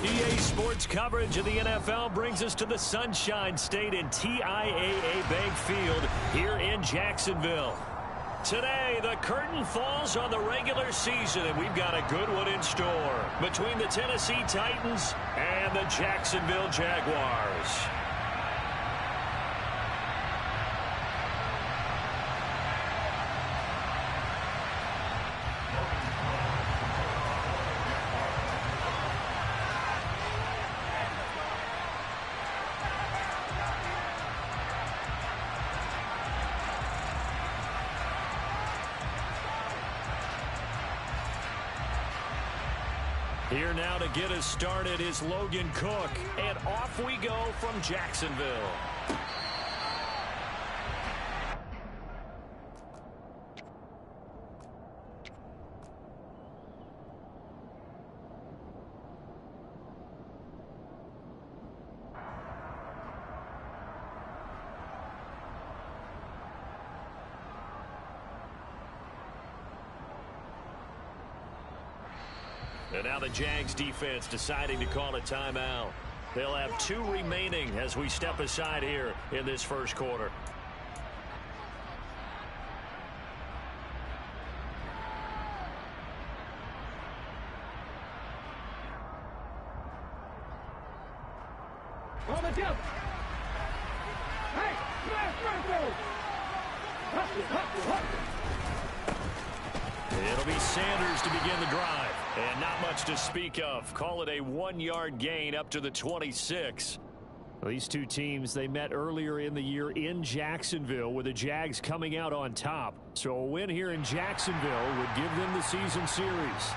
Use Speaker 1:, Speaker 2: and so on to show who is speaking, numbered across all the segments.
Speaker 1: EA Sports coverage of the NFL brings us to the Sunshine State and TIAA Bank Field here in Jacksonville. Today, the curtain falls on the regular season, and we've got a good one in store between the Tennessee Titans and the Jacksonville Jaguars. Here now to get us started is Logan Cook, and off we go from Jacksonville. And now the Jags defense deciding to call a timeout. They'll have 2 remaining as we step aside here in this first quarter.
Speaker 2: On the jump. Hey,
Speaker 1: It'll be Sanders to begin the drive. And not much to speak of. Call it a 1-yard gain up to the 26. These two teams, they met earlier in the year in Jacksonville with the Jags coming out on top. So a win here in Jacksonville would give them the season series.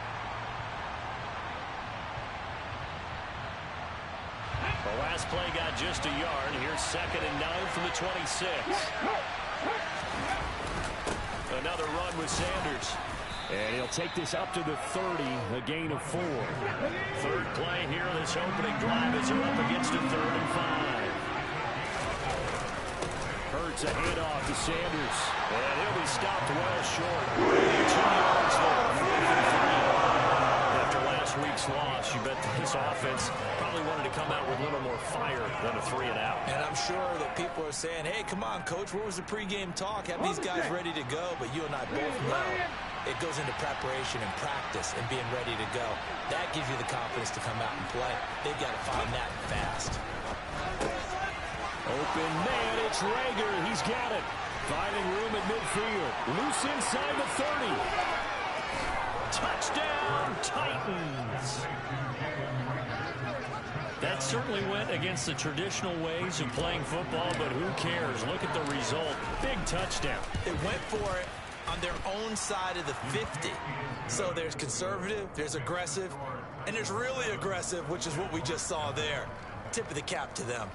Speaker 1: The last play got just a yard. Here's 2nd and 9 from the 26. Another run with Sanders. And he'll take this up to the 30, a gain of 4. Third play here, this opening drive as they're up against a 3rd and 5. Hurts a handoff to Sanders. And he'll be stopped well short. 2 yards there, 4th and 3. After last week's loss, you bet this offense probably wanted to come out with a little more fire than a 3 and out.
Speaker 3: And I'm sure that people are saying, hey, come on, Coach, what was the pregame talk? Have these guys ready to go? But you and I both know it goes into preparation and practice and being ready to go. That gives you the confidence to come out and play. They've got to find that fast.
Speaker 1: Open man, it's Rager. He's got it. Finding room at midfield. Loose inside the 30. Touchdown, Titans. That certainly went against the traditional ways of playing football, but who cares? Look at the result. Big touchdown.
Speaker 3: They went for it on their own side of the 50. So there's conservative, there's aggressive, and there's really aggressive, which is what we just saw there. Tip of the cap to them.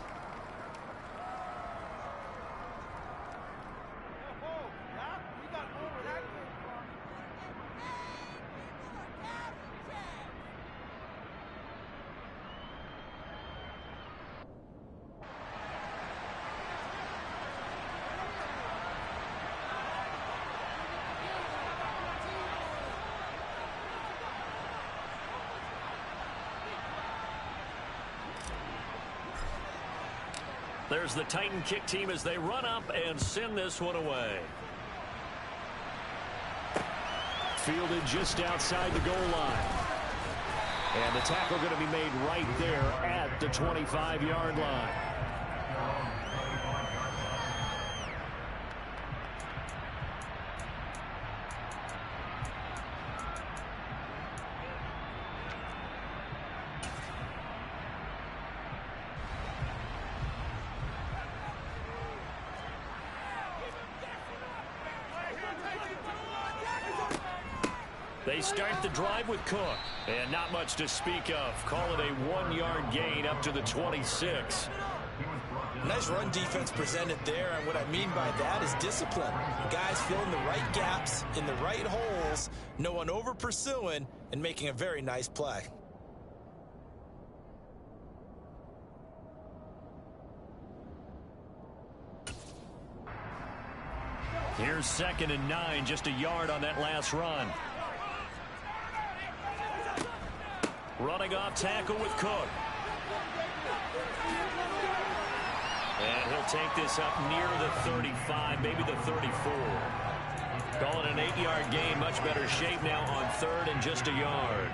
Speaker 1: There's the Titan kick team as they run up and send this one away. Fielded just outside the goal line. And the tackle going to be made right there at the 25-yard line. They start the drive with Cook. And not much to speak of. Call it a 1-yard gain up to the 26.
Speaker 3: Nice run defense presented there, and what I mean by that is discipline. Guys filling the right gaps in the right holes, no one over pursuing, and making a very nice play.
Speaker 1: Here's 2nd and 9, just a yard on that last run. Running off tackle with Cook. And he'll take this up near the 35, maybe the 34. Calling an 8-yard gain, much better shape now on third and just a yard.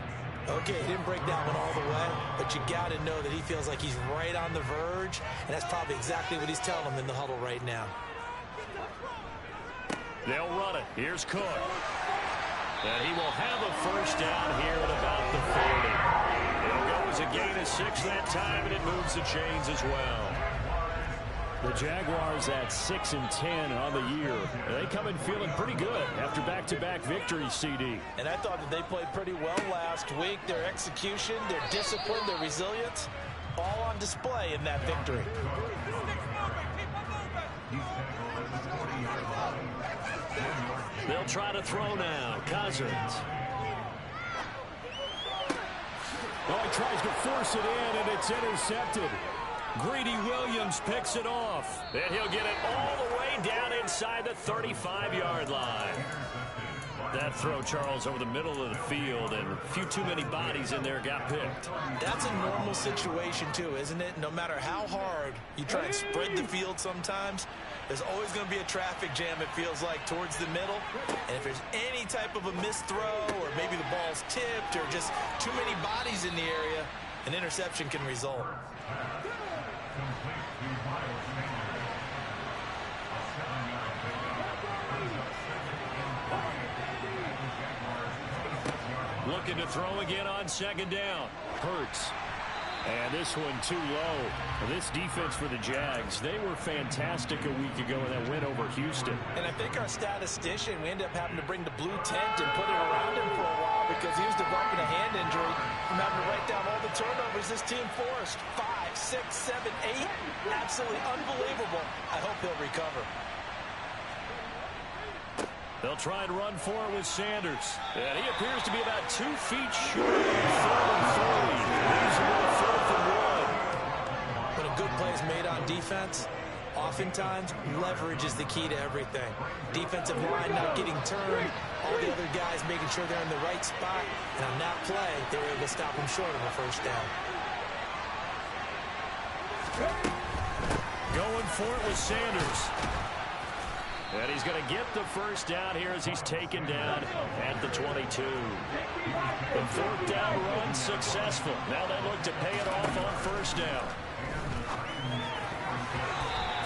Speaker 3: Okay, he didn't break that one all the way, but you got to know that he feels like he's right on the verge, and that's probably exactly what he's telling him in the huddle right now.
Speaker 1: They'll run it. Here's Cook. And he will have a first down here at about the 40. It'll go as a gain of 6 that time, and it moves the chains as well. The Jaguars at 6-10 on the year. They come in feeling pretty good after back-to-back victories, CD.
Speaker 3: And I thought that they played pretty well last week. Their execution, their discipline, their resilience, all on display in that victory.
Speaker 1: They'll try to throw now. Cousins.
Speaker 2: Oh, he tries to force it in, and it's intercepted.
Speaker 1: Greedy Williams picks it off. And he'll get it all the way down inside the 35-yard line. That throw, Charles, over the middle of the field, and a few too many bodies in there got picked.
Speaker 3: That's a normal situation, too, isn't it? No matter how hard you try and spread the field sometimes, there's always going to be a traffic jam, it feels like, towards the middle. And if there's any type of a missed throw, or maybe the ball's tipped, or just too many bodies in the area, an interception can result.
Speaker 1: Looking to throw again on second down. Hurts. And this one too low. This defense for the Jags, they were fantastic a week ago in that win over Houston.
Speaker 3: And I think our statistician, we ended up having to bring the blue tent and put it around him for a while because he was developing a hand injury from having to write down all the turnovers this team forced. 5, 6, 7, 8. Absolutely unbelievable. I hope he'll recover.
Speaker 1: They'll try and run for it with Sanders. And he appears to be about 2 feet short of third and 3. Leaves him with 4th and 1.
Speaker 3: When a good play is made on defense, oftentimes leverage is the key to everything. Defensive line not getting turned, all the other guys making sure they're in the right spot. And on that play, they were able to stop him short of a first down.
Speaker 1: Going for it with Sanders. And he's going to get the first down here as he's taken down at the 22. The 4th down run successful. Now they look to pay it off on first down.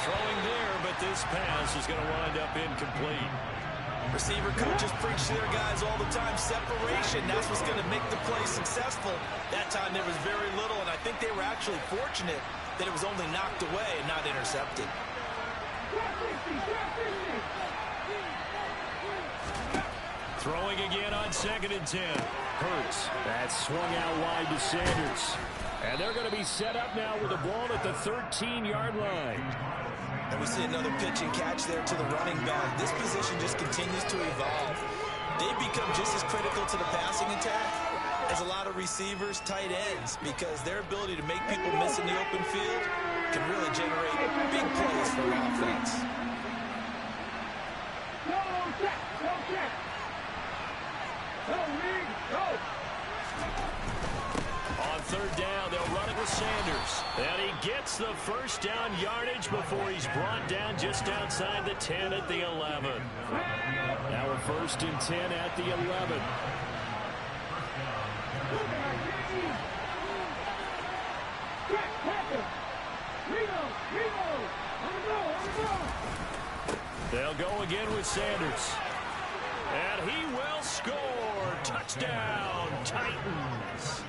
Speaker 1: Throwing there, but this pass is going to wind up incomplete.
Speaker 3: Receiver coaches preach to their guys all the time. Separation, that's what's going to make the play successful. That time there was very little, and I think they were actually fortunate that it was only knocked away and not intercepted.
Speaker 1: Throwing again on 2nd and 10. Hurts. That swung out wide to Sanders. And they're going to be set up now with the ball at the 13-yard line.
Speaker 3: And we see another pitch and catch there to the running back. This position just continues to evolve. They become just as critical to the passing attack as a lot of receivers, tight ends, because their ability to make people miss in the open field can really generate big plays for offense.
Speaker 1: On 3rd down, they'll run it with Sanders. And he gets the first down yardage before he's brought down just outside the 10 at the 11. Now a 1st and 10 at the 11. They'll go again with Sanders. And he will score. Touchdown, Titans.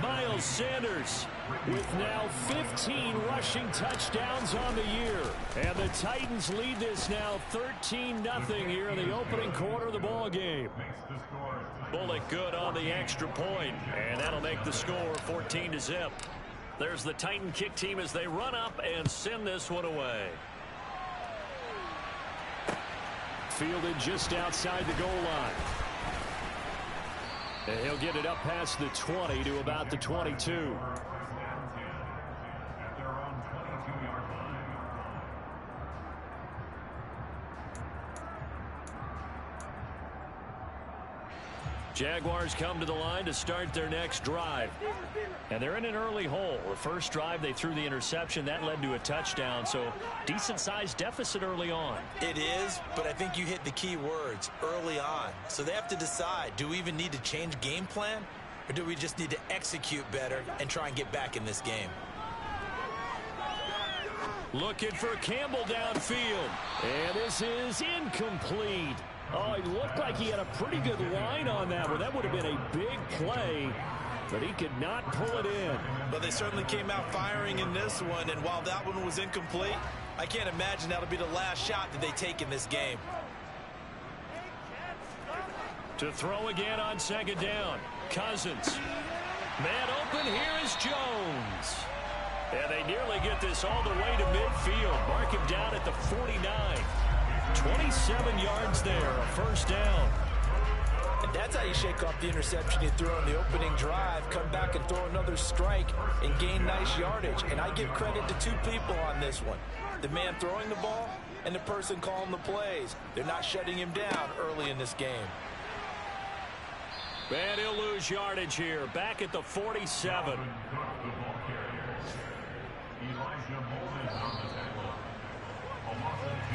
Speaker 1: Miles Sanders with now 15 rushing touchdowns on the year. And the Titans lead this now 13-0 here in the opening quarter of the ball game. Bullock good on the extra point, and that'll make the score 14-0. There's the Titan kick team as they run up and send this one away. Fielded just outside the goal line. And he'll get it up past the 20 to about the 22. Jaguars come to the line to start their next drive. And they're in an early hole. The first drive, they threw the interception. That led to a touchdown, so decent-sized deficit early on.
Speaker 3: It is, but I think you hit the key words, early on. So they have to decide, do we even need to change game plan, or do we just need to execute better and try and get back in this game?
Speaker 1: Looking for Campbell downfield. And this is incomplete. Oh, it looked like he had a pretty good line on that one. That would have been a big play, but he could not pull it in.
Speaker 3: But they certainly came out firing in this one, and while that one was incomplete, I can't imagine that'll be the last shot that they take in this game.
Speaker 1: To throw again on second down. Cousins. Man open, here is Jones. And they nearly get this all the way to midfield. Mark him down at the 49. 27 yards there, a first down.
Speaker 3: And that's how you shake off the interception you threw on the opening drive, come back and throw another strike and gain nice yardage. And I give credit to two people on this one. The man throwing the ball and the person calling the plays. They're not shutting him down early in this game.
Speaker 1: And he'll lose yardage here, back at the 47.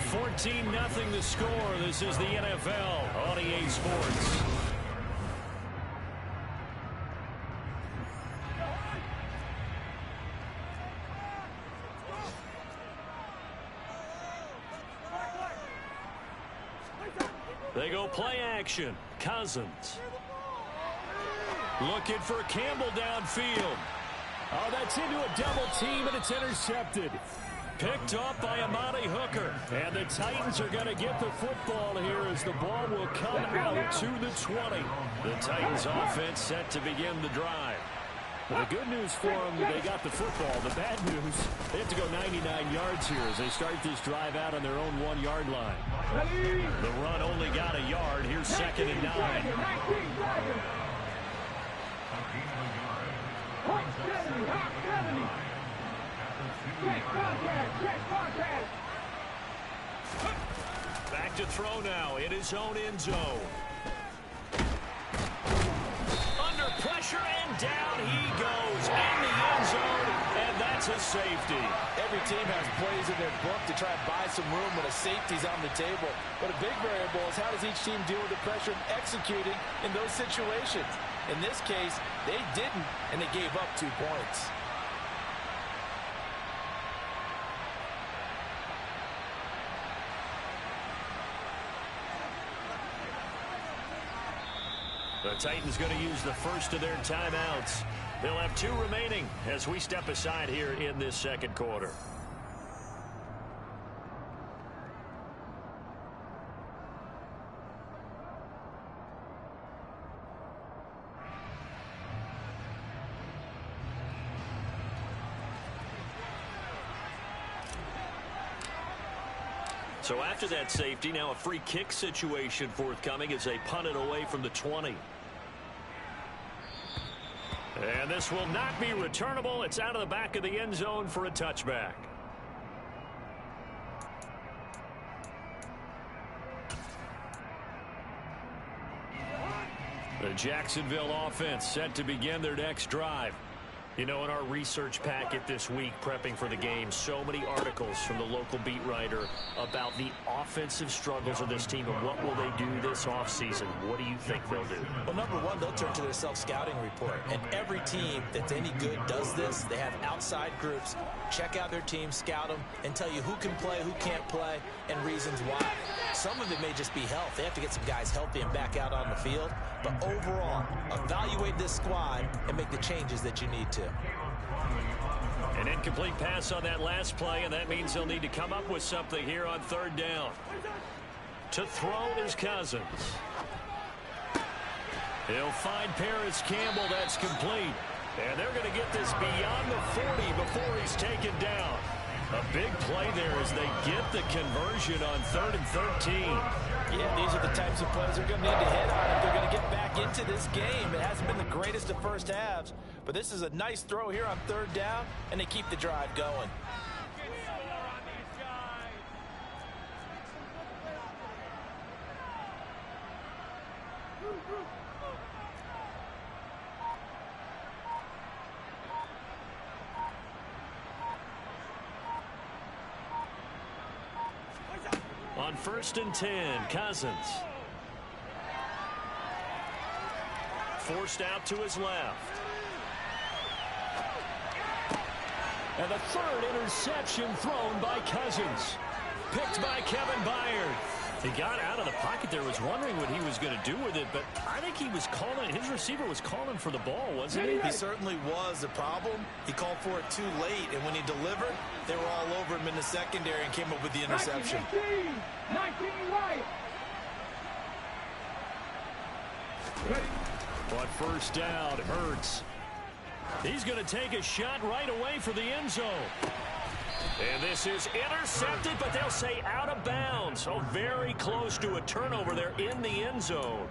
Speaker 1: 14-0 the score. This is the NFL on EA Sports. They go play action. Cousins. Looking for Campbell downfield. Oh, that's into a double team, and it's intercepted. Picked up by Amani Hooker. And the Titans are going to get the football here as the ball will come out to the 20. The Titans offense set to begin the drive. Well, the good news for them, they got the football. The bad news, they have to go 99 yards here as they start this drive out on their own 1-yard line. The run only got a yard. Here's 2nd and 9. Back to throw now in his own end zone. Under pressure and down he goes in the end zone, and that's a safety.
Speaker 3: Every team has plays in their book to try and buy some room when a safety's on the table. But a big variable is how does each team deal with the pressure of executing in those situations. In this case, they didn't, and they gave up 2 points.
Speaker 1: The Titans going to use the first of their timeouts. They'll have 2 remaining as we step aside here in this second quarter. So after that safety, now a free kick situation forthcoming as they punt it away from the 20. And this will not be returnable. It's out of the back of the end zone for a touchback. The Jacksonville offense set to begin their next drive. You know, in our research packet this week, prepping for the game, so many articles from the local beat writer about the offensive struggles of this team and what will they do this offseason. What do you think they'll do?
Speaker 3: Well, number one, they'll turn to their self-scouting report. And every team that's any good does this. They have outside groups. Check out their team, scout them, and tell you who can play, who can't play, and reasons why. Some of it may just be health. They have to get some guys healthy and back out on the field. But overall, evaluate this squad and make the changes that you need to.
Speaker 1: An incomplete pass on that last play, and that means they'll need to come up with something here on 3rd down. To throw is Cousins. He'll find Paris Campbell. That's complete. And they're going to get this beyond the 40 before he's taken down. A big play there as they get the conversion on 3rd and 13.
Speaker 3: Yeah, these are the types of plays they're going to need to hit on if they're going to get back into this game. It hasn't been the greatest of first halves, but this is a nice throw here on 3rd down, and they keep the drive going.
Speaker 1: first and 10. Cousins. Forced out to his left.
Speaker 2: And the third interception thrown by Cousins.
Speaker 1: Picked by Kevin Byard. He got out of the pocket there, was wondering what he was going to do with it, but I think he was calling, his receiver was calling for the ball, wasn't he?
Speaker 3: He certainly was. The problem, he called for it too late, and when he delivered, they were all over him in the secondary and came up with the interception.
Speaker 4: 19 right.
Speaker 1: But first down, Hurts. He's going to take a shot right away for the end zone. And this is intercepted, but they'll say out of bounds. So very close to a turnover there in the end zone.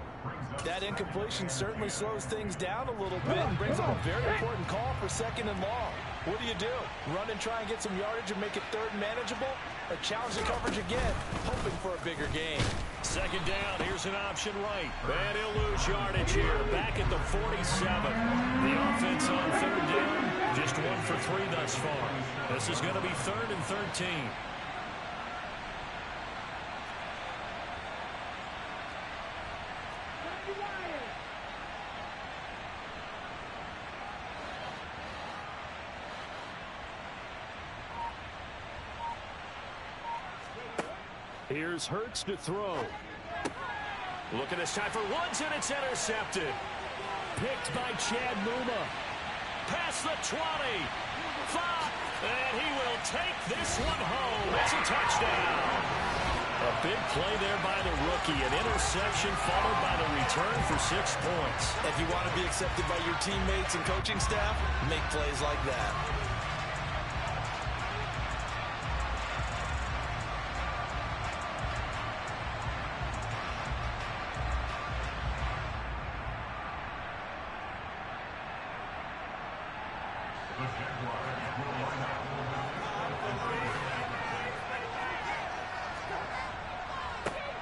Speaker 3: That incompletion certainly slows things down a little bit and brings up a very important call for second and long. What do? Run and try and get some yardage and make it third and manageable? Or challenge the coverage again, hoping for a bigger gain?
Speaker 1: Second down, here's an option right. And he'll lose yardage here, back at the 47. The offense on third down, just 1 for 3 thus far. This is going to be 3rd and 13. Here's Hurts to throw. Look at this time for Woods, and it's intercepted. Picked by Chad Muma. Past the 20. 5. And he will take this one home. It's a touchdown. A big play there by the rookie. An interception followed by the return for 6 points.
Speaker 3: If you want to be accepted by your teammates and coaching staff, make plays like that.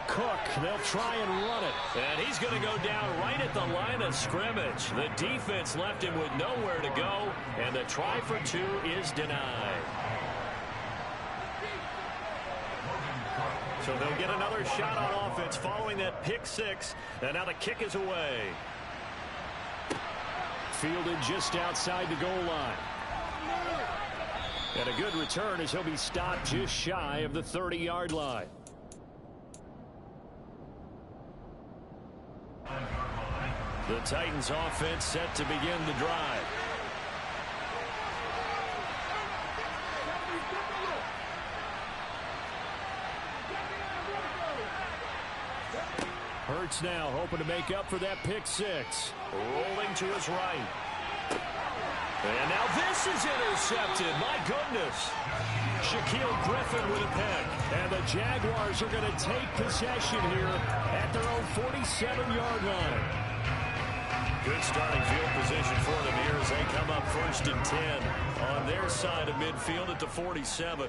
Speaker 1: Cook, they'll try and run it. And he's going to go down right at the line of scrimmage. The defense left him with nowhere to go, and the try for 2 is denied. So they'll get another shot on offense following that pick 6, and now the kick is away.
Speaker 2: Fielded just outside the goal line. And a good return as he'll be stopped just shy of the 30-yard line.
Speaker 1: The Titans offense set to begin the drive.
Speaker 2: Hurts now hoping to make up for that pick 6.
Speaker 1: Rolling to his right. And now this is intercepted. My goodness. Shaquille Griffin with a pick.
Speaker 2: And the Jaguars are going to take possession here at their own 47-yard line.
Speaker 1: Good starting field position for them here as they come up 1st and 10 on their side of midfield at the 47.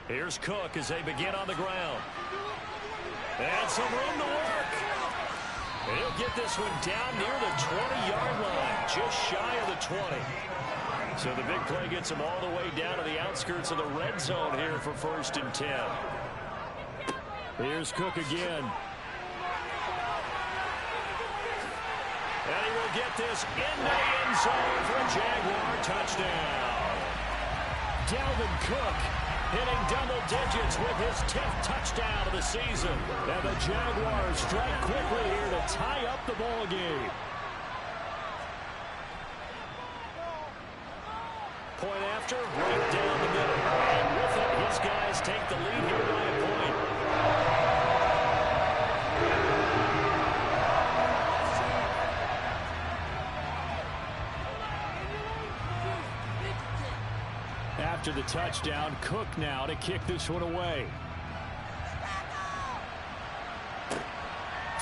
Speaker 1: Here's Cook as they begin on the ground. And some room to work. He'll get this one down near the 20-yard line, just shy of the 20. So the big play gets him all the way down to the outskirts of the red zone here for 1st and 10.
Speaker 2: Here's Cook again.
Speaker 1: And he will get this into the end zone for a Jaguar touchdown.
Speaker 2: Dalvin Cook
Speaker 1: hitting double digits with his 10th touchdown of the season.
Speaker 2: And the Jaguars strike quickly here to tie up the ball game.
Speaker 1: Point after, right down the middle. And with it, his guys take the lead here by a point.
Speaker 2: After the touchdown, Cook now to kick this one away.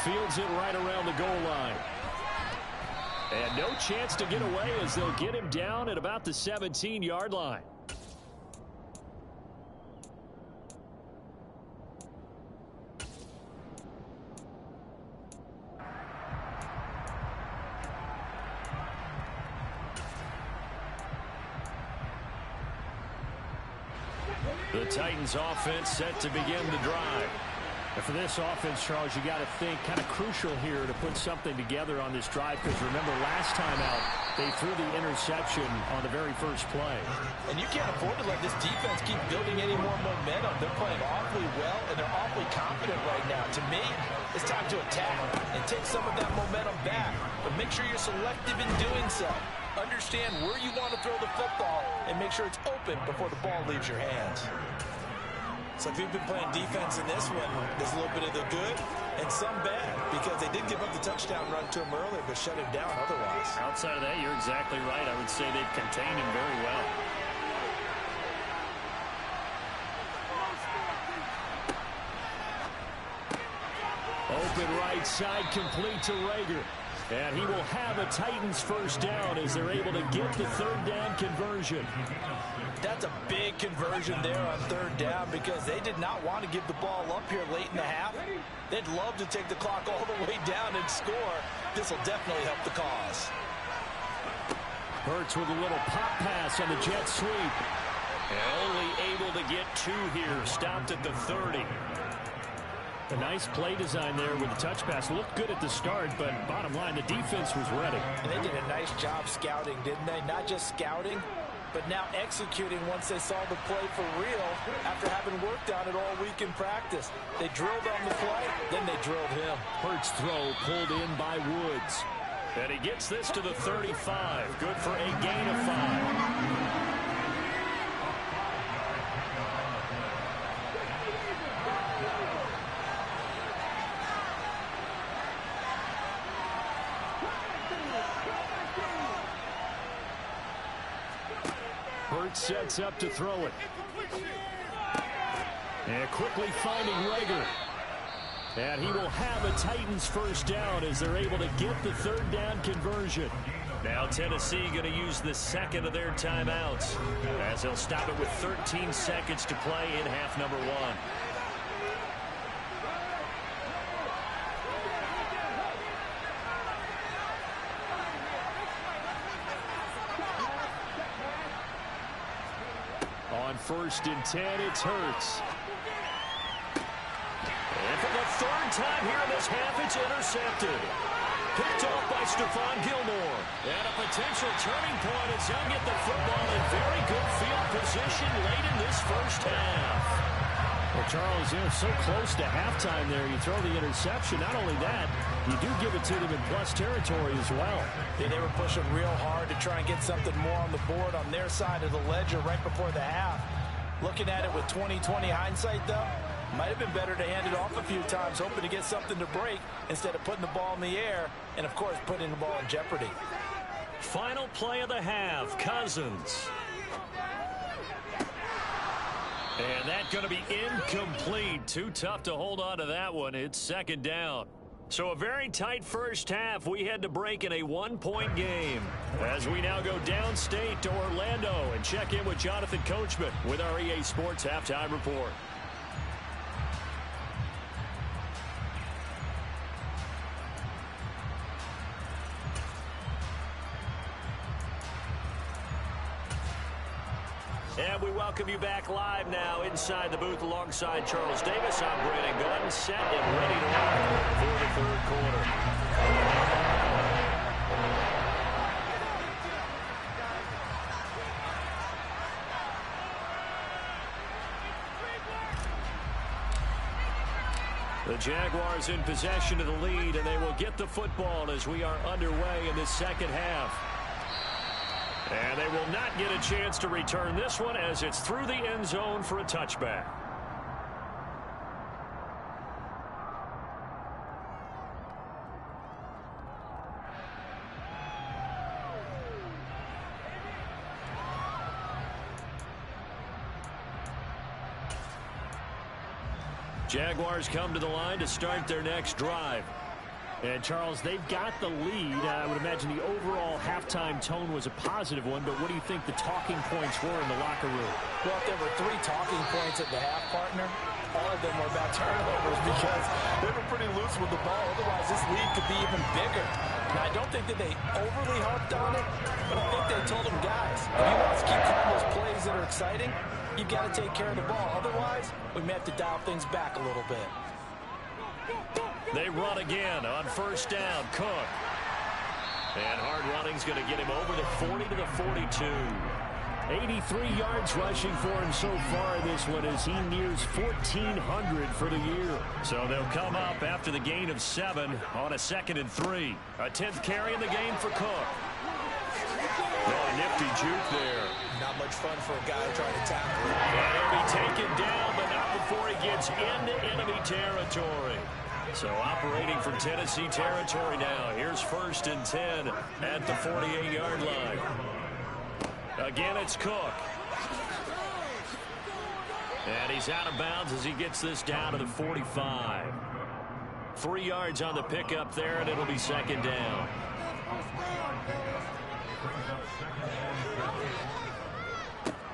Speaker 2: Fields it right around the goal line. And no chance to get away as they'll get him down at about the 17-yard line.
Speaker 1: Titans offense set to begin the drive.
Speaker 2: And for this offense, Charles, you got to think kind of crucial here to put something together on this drive, because remember last time out they threw the interception on the very first play.
Speaker 3: And you can't afford to let this defense keep building any more momentum. They're playing awfully well, and they're awfully confident right now. To me, it's time to attack and take some of that momentum back. But make sure you're selective in doing so. Understand where you want to throw the football and make sure it's open before the ball leaves your hands. So if you've been playing defense in this one, there's a little bit of the good and some bad, because they did give up the touchdown run to him earlier, but shut him down otherwise.
Speaker 1: Outside of that, you're exactly right. I would say they've contained him very well.
Speaker 2: Open right side, complete to Rager. And he will have a Titans first down as they're able to get the third down conversion.
Speaker 3: That's a big conversion there on third down, because they did not want to give the ball up here late in the half. They'd love to take the clock all the way down and score. This will definitely help the cause.
Speaker 2: Hurts with a little pop pass on the jet sweep.
Speaker 1: And only able to get two here. Stopped at the 30.
Speaker 2: A nice play design there with the touch pass. Looked good at the start, but bottom line, the defense was ready.
Speaker 3: And they did a nice job scouting, didn't they? Not just scouting, but now executing once they saw the play for real after having worked on it all week in practice. They drilled on the play, then they drilled him.
Speaker 2: Hurts throw pulled in by Woods.
Speaker 1: And he gets this to the 35. Good for a gain of 5.
Speaker 2: Hurts sets up to throw it. And quickly finding Rager. And he will have a Titans first down as they're able to get the third down conversion.
Speaker 1: Now Tennessee going to use the second of their timeouts, as they'll stop it with 13 seconds to play in half number 1.
Speaker 2: On 1st and 10, it's Hurts.
Speaker 1: And for the third time here in this half, it's intercepted. Picked off by Stephon Gilmore. And a potential turning point as he'll get the football in very good field position late in this first half.
Speaker 2: Well, Charles, so close to halftime there. You throw the interception. Not only that, you do give it to them in plus territory as well.
Speaker 3: Yeah, they were pushing real hard to try and get something more on the board on their side of the ledger right before the half. Looking at it with 20/20 hindsight, though, might have been better to hand it off a few times, hoping to get something to break instead of putting the ball in the air and, of course, putting the ball in jeopardy.
Speaker 1: Final play of the half, Cousins. And that's going to be incomplete. Too tough to hold on to that one. It's second down. So a very tight first half. We had to break in a one-point game. As we now go downstate to Orlando and check in with Jonathan Coachman with our EA Sports Halftime Report. And we welcome you back live now inside the booth alongside Charles Davis. I'm Brandon Gunn, set and ready to rock for the third quarter. The Jaguars in possession of the lead, and they will get the football as we are underway in the second half. And they will not get a chance to return this one as it's through the end zone for a touchback. Jaguars come to the line to start their next drive.
Speaker 2: And, Charles, they've got the lead. I would imagine the overall halftime tone was a positive one, but what do you think the talking points were in the locker room?
Speaker 3: Well, if there were 3 talking points at the half, partner, all of them were about turnovers because they were pretty loose with the ball. Otherwise, this lead could be even bigger. Now, I don't think that they overly harped on it, but I think they told them, guys, if you want us to keep calling those plays that are exciting, you've got to take care of the ball. Otherwise, we may have to dial things back a little bit.
Speaker 1: They run again on first down. Cook. And hard running's going to get him over the 40 to the 42.
Speaker 2: 83 yards rushing for him so far in this one as he nears 1,400 for the year.
Speaker 1: So they'll come up after the gain of 7 on a 2nd and 3. A 10th carry in the game for Cook. Oh, a nifty juke there.
Speaker 3: Not much fun for a guy trying to tackle.
Speaker 1: And he'll be taken down, but not before he gets into enemy territory. So operating from Tennessee territory now. Here's 1st and 10 at the 48-yard line. Again, it's Cook. And he's out of bounds as he gets this down to the 45. 3 yards on the pickup there, and it'll be 2nd down.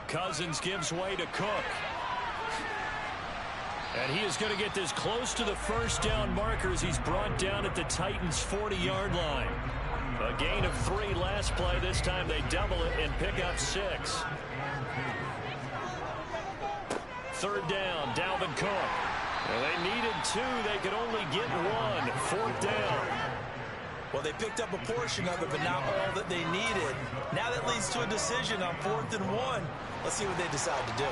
Speaker 1: Cousins gives way to Cook. And he is going to get this close to the first down markers. He's brought down at the Titans' 40-yard line. A gain of 3 last play. This time they double it and pick up 6. 3rd down, Dalvin Cook. Well, they needed 2. They could only get 1. 4th down.
Speaker 3: Well, they picked up a portion of it, but not all that they needed. Now that leads to a decision on 4th and 1. Let's see what they decide to do.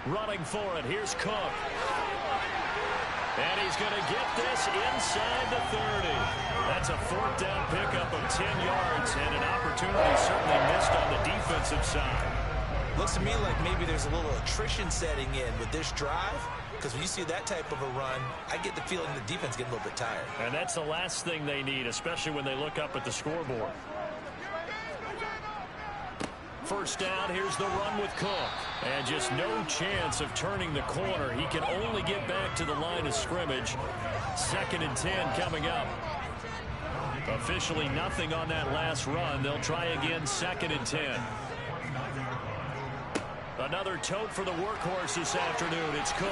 Speaker 1: Running for it. Here's Cook. And he's going to get this inside the 30. That's a 4th down pickup of 10 yards and an opportunity certainly missed on the defensive side.
Speaker 3: Looks to me like maybe there's a little attrition setting in with this drive, because when you see that type of a run, I get the feeling the defense getting a little bit tired.
Speaker 1: And that's the last thing they need, especially when they look up at the scoreboard. 1st down, here's the run with Cook. And just no chance of turning the corner. He can only get back to the line of scrimmage. 2nd and 10 coming up. Officially nothing on that last run. They'll try again, 2nd and 10. Another tote for the workhorse this afternoon. It's Cook.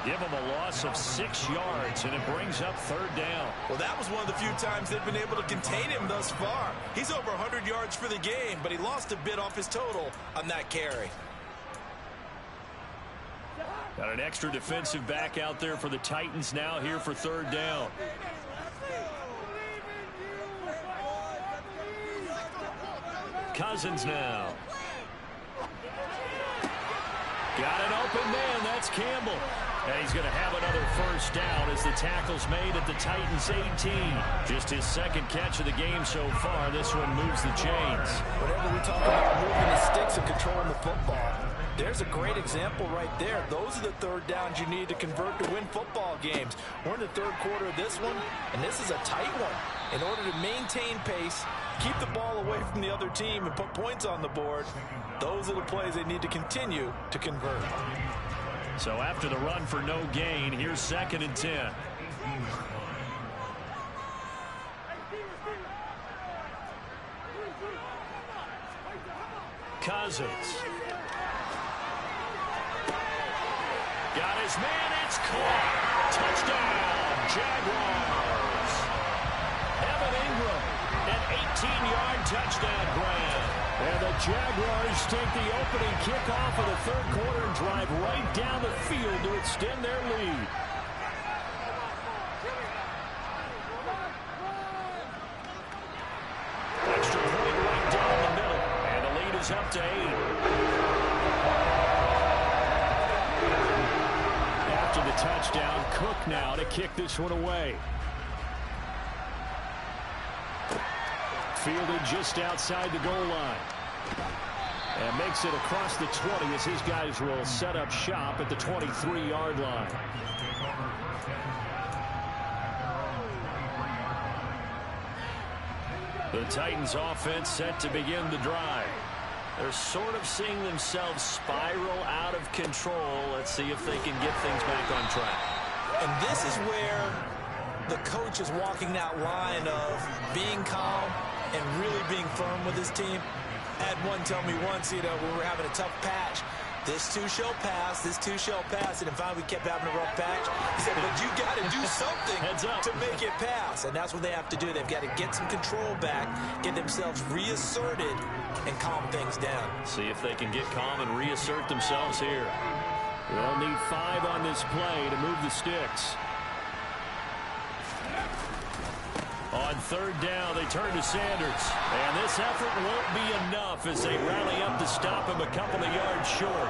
Speaker 1: Give him a loss of 6 yards, and it brings up 3rd down.
Speaker 3: Well, that was one of the few times they've been able to contain him thus far. He's over 100 yards for the game, but he lost a bit off his total on that carry.
Speaker 1: Got an extra defensive back out there for the Titans now here for 3rd down. Cousins now. Got an open man. That's Campbell. And he's going to have another 1st down as the tackle's made at the Titans' 18. Just his 2nd catch of the game so far. This one moves the chains.
Speaker 3: Whenever we talk about moving the sticks and controlling the football, there's a great example right there. Those are the 3rd downs you need to convert to win football games. We're in the 3rd quarter of this one, and this is a tight one. In order to maintain pace, keep the ball away from the other team, and put points on the board, those are the plays they need to continue to convert.
Speaker 1: So after the run for no gain, here's 2nd and 10. Cousins. Got his man. It's caught. Touchdown, Jaguars. Evan Ingram, an 18-yard touchdown grab.
Speaker 2: And the Jaguars take the opening kickoff of the 3rd quarter and drive right down the field to extend their lead.
Speaker 1: Extra point right down the middle. And the lead is up to 8.
Speaker 2: After the touchdown, Cook now to kick this one away. Fielded just outside the goal line. And makes it across the 20 as his guys will set up shop at the 23-yard line.
Speaker 1: The Titans offense set to begin the drive. They're sort of seeing themselves spiral out of control. Let's see if they can get things back on track.
Speaker 3: And this is where the coach is walking that line of being calm and really being firm with his team. I had one tell me once, when we were having a tough patch, this too shall pass, this too shall pass. And in fact, we kept having a rough patch. He said, but you got to do something to make it pass. And that's what they have to do. They've got to get some control back, get themselves reasserted, and calm things down.
Speaker 1: See if they can get calm and reassert themselves here. They'll need 5 on this play to move the sticks. On third down, they turn to Sanders. And this effort won't be enough as they rally up to stop him a couple of yards short.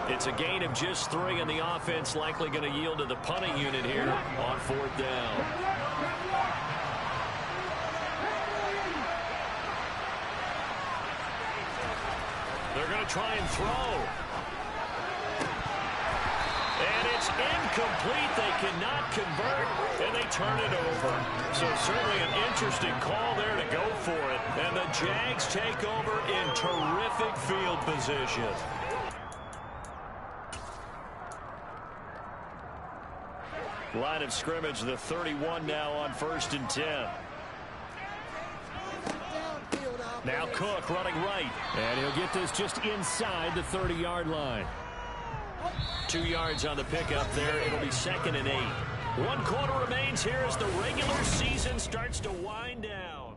Speaker 1: It's a gain of just 3, and the offense likely going to yield to the punting unit here on fourth down. They're going to try and throw. And it's incomplete. They cannot convert, and they turn it over. So certainly an interesting call there to go for it. And the Jags take over in terrific field position. Line of scrimmage, the 31 now on 1st and 10. Now Cook running right. And he'll get this just inside the 30-yard line. 2 yards on the pickup there. It'll be 2nd and 8. 1 quarter remains here as the regular season starts to wind down.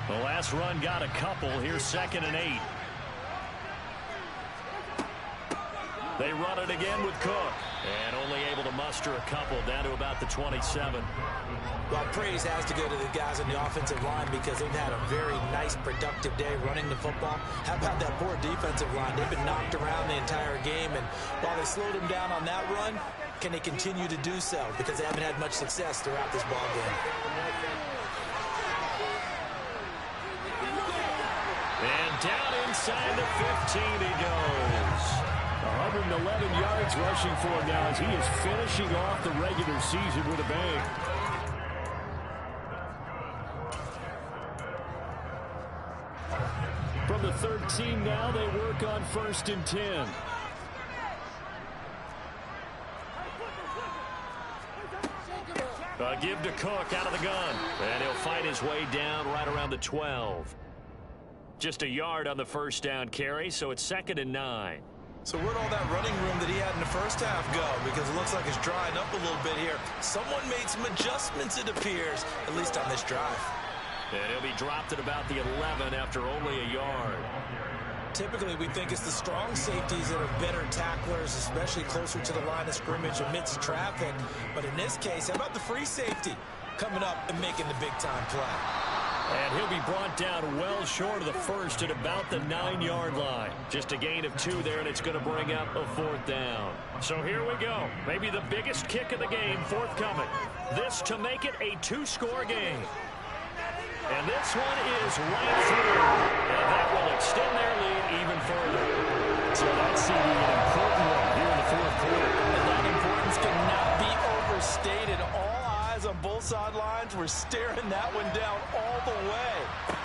Speaker 1: The last run got a couple. Here's 2nd and 8. They run it again with Cook. And only able to muster a couple down to about the 27.
Speaker 3: Well, praise has to go to the guys on the offensive line because they've had a very nice, productive day running the football. How about that poor defensive line? They've been knocked around the entire game, and while they slowed them down on that run, can they continue to do so? Because they haven't had much success throughout this ball game.
Speaker 1: And down inside the 15 he goes.
Speaker 2: 111 yards rushing for him now as he is finishing off the regular season with a bang. From the 13 now, they work on 1st and 10.
Speaker 1: Give to Cook out of the gun. And he'll fight his way down right around the 12. Just a yard on the first down carry, so it's 2nd and 9.
Speaker 3: So where'd all that running room that he had in the first half go? Because it looks like it's drying up a little bit here. Someone made some adjustments, it appears, at least on this drive.
Speaker 1: And he'll be dropped at about the 11 after only a yard.
Speaker 3: Typically, we think it's the strong safeties that are better tacklers, especially closer to the line of scrimmage amidst traffic. But in this case, how about the free safety coming up and making the big-time play?
Speaker 1: And he'll be brought down well short of the first at about the 9-yard line. Just a gain of 2 there, and it's going to bring up a 4th down. So here we go. Maybe the biggest kick of the game forthcoming. This to make it a 2-score game. And this one is right through. And that will extend their lead even further.
Speaker 2: So that's an important one here in the 4th quarter.
Speaker 3: And that importance cannot be overstated. All eyes on both sidelines were staring that one down all the way.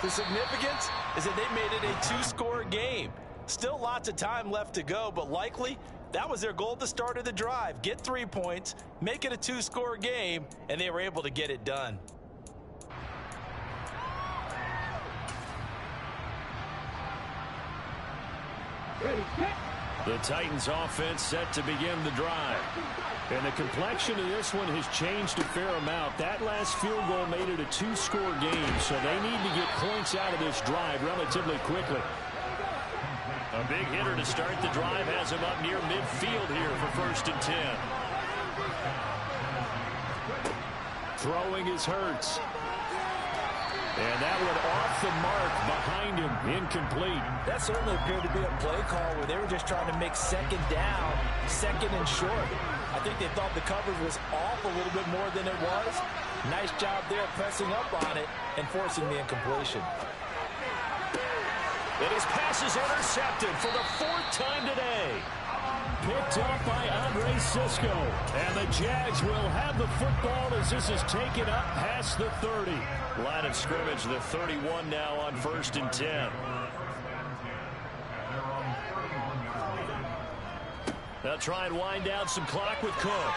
Speaker 3: The significance is that they made it a 2-score game. Still lots of time left to go, but likely that was their goal at the start of the drive. Get 3 points, make it a 2-score game, and they were able to get it done.
Speaker 1: The Titans offense set to begin the drive.
Speaker 2: And the complexion of this one has changed a fair amount. That last field goal made it a 2-score game, so they need to get points out of this drive relatively quickly.
Speaker 1: A big hitter to start the drive has him up near midfield here for 1st and 10.
Speaker 2: Throwing is Hurts. And that one off the mark behind him, incomplete.
Speaker 3: That certainly appeared to be a play call where they were just trying to make 2nd down, 2nd and short. I think they thought the coverage was off a little bit more than it was. Nice job there pressing up on it and forcing the incompletion.
Speaker 1: And his pass is intercepted for the 4th time today.
Speaker 2: picked off by Andre Cisco. And the Jags will have the football as this is taken up past the 30.
Speaker 1: Line of scrimmage, the 31 now on 1st and 10. They'll try and wind down some clock with Cook.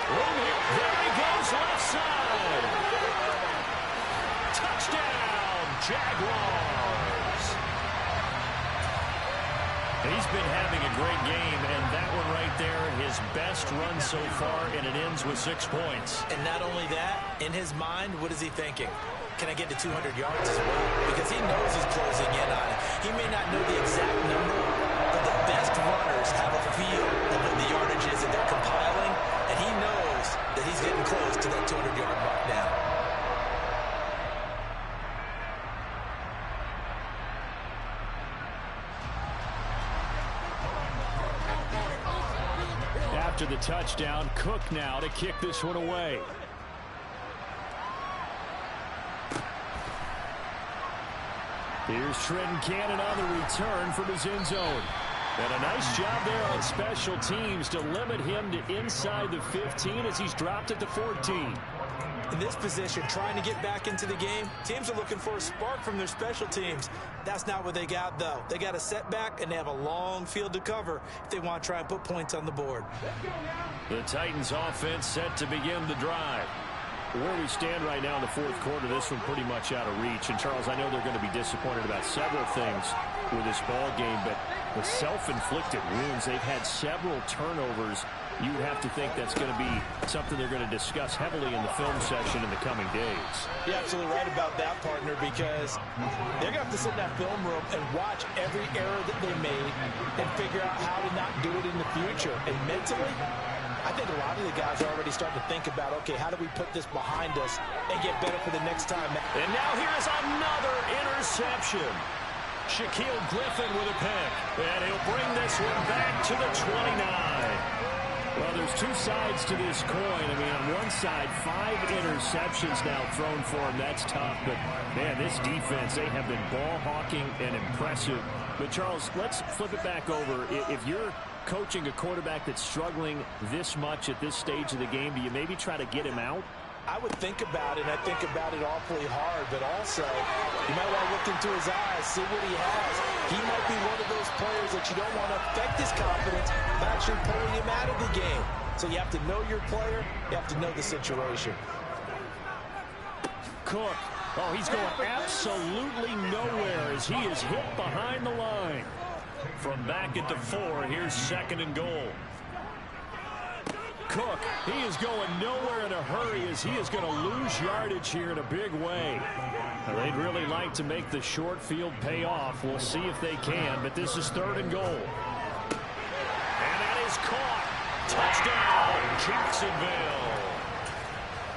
Speaker 1: There he goes, left side. Touchdown, Jaguars. He's been having a great game, and that one right there, his best run so far, and it ends with 6 points.
Speaker 3: And not only that, in his mind, what is he thinking? Can I get to 200 yards as well? Because he knows he's closing in on it. He may not know the exact number, but the best runners have a feel of what the yardage is that they're compiling, and he knows that he's getting close to that 200-yard mark now.
Speaker 2: After the touchdown, Cook now to kick this one away. Here's Trenton Cannon on the return from his end zone. And a nice job there on special teams to limit him to inside the 15 as he's dropped at the 14.
Speaker 3: In this position, trying to get back into the game, teams are looking for a spark from their special teams. That's not what they got, though. They got a setback, and they have a long field to cover if they want to try and put points on the board.
Speaker 1: The Titans offense set to begin the drive.
Speaker 2: Where we stand right now in the fourth quarter, this one pretty much out of reach. And, Charles, I know they're going to be disappointed about several things with this ball game, but the self-inflicted wounds, they've had several turnovers. You have to think that's going to be something they're going to discuss heavily in the film session in the coming days.
Speaker 3: You're absolutely right about that, partner, because they're going to have to sit in that film room and watch every error that they made and figure out how to not do it in the future. And mentally, I think a lot of the guys are already starting to think about, okay, how do we put this behind us and get better for the next time?
Speaker 1: And now here's another interception. Shaquille Griffin with a pick. And he'll bring this one back to the 29.
Speaker 2: Well, there's two sides to this coin. I mean, on one side, 5 interceptions now thrown for him. That's tough. But, man, this defense, they have been ball hawking and impressive. But, Charles, let's flip it back over. If you're coaching a quarterback that's struggling this much at this stage of the game, do you maybe try to get him out?
Speaker 3: I would think about it, and I think about it awfully hard, but also you might want to look into his eyes, see what he has. He might be one of those players that you don't want to affect his confidence by actually pulling him out of the game. So you have to know your player, you have to know the situation.
Speaker 2: Cook, oh, he's going absolutely nowhere as he is hit behind the line.
Speaker 1: From back at the 4, here's 2nd and goal.
Speaker 2: Cook, he is going nowhere in a hurry as he is going to lose yardage here in a big way. They'd really like to make the short field pay off. We'll see if they can, but this is 3rd and goal.
Speaker 1: And that is caught. Touchdown, Jacksonville.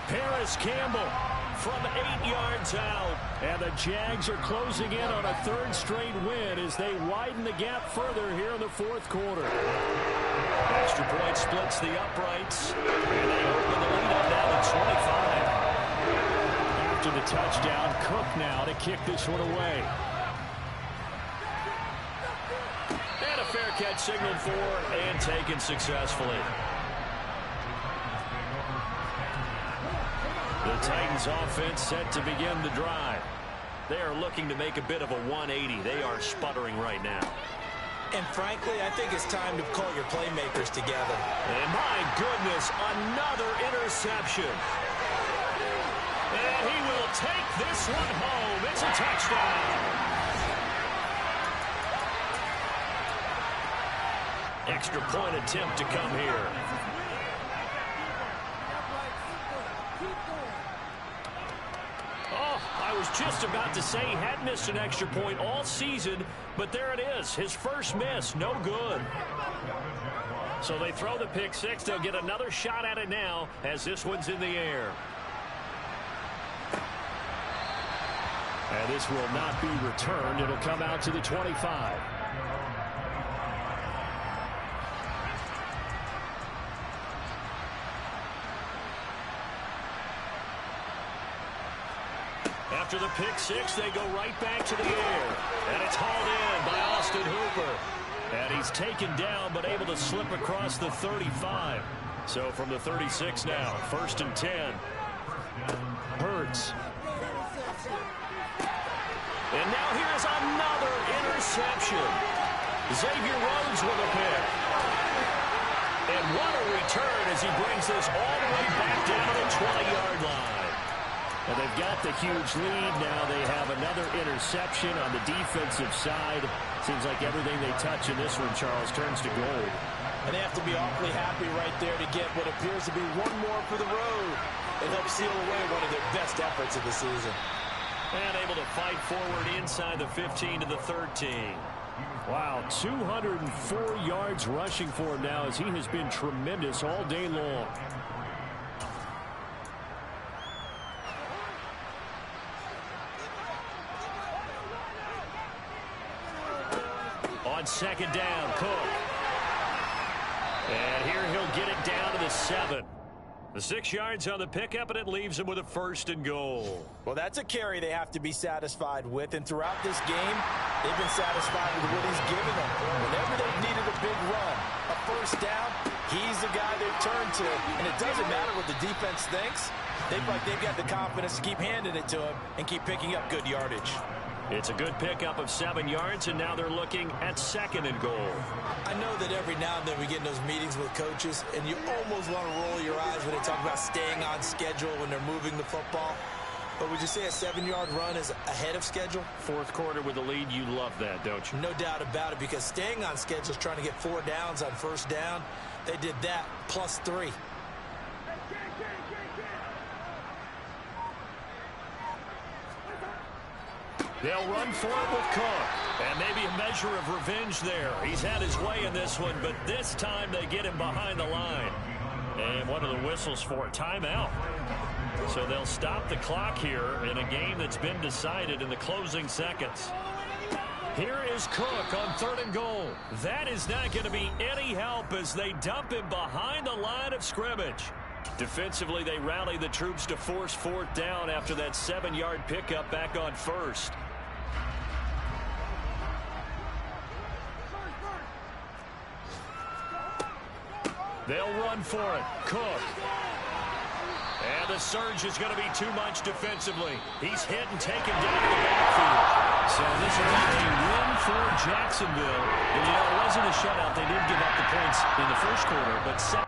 Speaker 2: Paris Campbell from 8 yards out. And the Jags are closing in on a 3rd straight win as they widen the gap further here in the 4th quarter.
Speaker 1: Extra point splits the uprights. And they open the lead up now to 25.
Speaker 2: After the touchdown, Cook now to kick this one away.
Speaker 1: And a fair catch signaled for and taken successfully. The Titans offense set to begin the drive. They are looking to make a bit of a 180. They are sputtering right now.
Speaker 3: And frankly, I think it's time to call your playmakers together.
Speaker 1: And my goodness, another interception. And he will take this one home. It's a touchdown. Extra point attempt to come here. I was just about to say he had missed an extra point all season, but there it is. His first miss, no good. So they throw the pick 6. They'll get another shot at it now as this one's in the air.
Speaker 2: And this will not be returned. It'll come out to the 25.
Speaker 1: After the pick six, they go right back to the air. And it's hauled in by Austin Hooper. And he's taken down but able to slip across the 35. So from the 36 now, 1st and 10. Hurts. And now here's another interception. Xavier Rhodes with a pick. And what a return as he brings this all the way back down to the 20-yard line. And they've got the huge lead. Now they have another interception on the defensive side. Seems like everything they touch in this one, Charles, turns to gold.
Speaker 3: And they have to be awfully happy right there to get what appears to be one more for the road. It helps seal away one of their best efforts of the season.
Speaker 1: And able to fight forward inside the 15 to the 13.
Speaker 2: Wow, 204 yards rushing for him now as he has been tremendous all day long.
Speaker 1: On 2nd down, Cook. And here he'll get it down to the 7. The 6 yards on the pickup, and it leaves him with a 1st and goal.
Speaker 3: Well, that's a carry they have to be satisfied with. And throughout this game, they've been satisfied with what he's given them. Whenever they've needed a big run, a 1st down, he's the guy they've turned to. And it doesn't matter what the defense thinks. They feel like they've got the confidence to keep handing it to him and keep picking up good yardage.
Speaker 1: It's a good pickup of 7 yards, and now they're looking at 2nd and goal.
Speaker 3: I know that every now and then we get in those meetings with coaches, and you almost want to roll your eyes when they talk about staying on schedule when they're moving the football. But would you say a 7-yard run is ahead of schedule?
Speaker 1: 4th quarter with the lead, you love that, don't you?
Speaker 3: No doubt about it, because staying on schedule is trying to get 4 downs on 1st down. They did that plus 3.
Speaker 1: They'll run for it with Cook. And maybe a measure of revenge there. He's had his way in this one, but this time they get him behind the line. And one of the whistles for a timeout. So they'll stop the clock here in a game that's been decided in the closing seconds. Here is Cook on 3rd and goal. That is not going to be any help as they dump him behind the line of scrimmage. Defensively, they rally the troops to force 4th down after that 7-yard pickup back on 1st. They'll run for it. Cook. And the surge is going to be too much defensively. He's hit and taken down to the backfield. So this will be a win for Jacksonville. And, you know, it wasn't a shutout. They did give up the points in the 1st quarter, but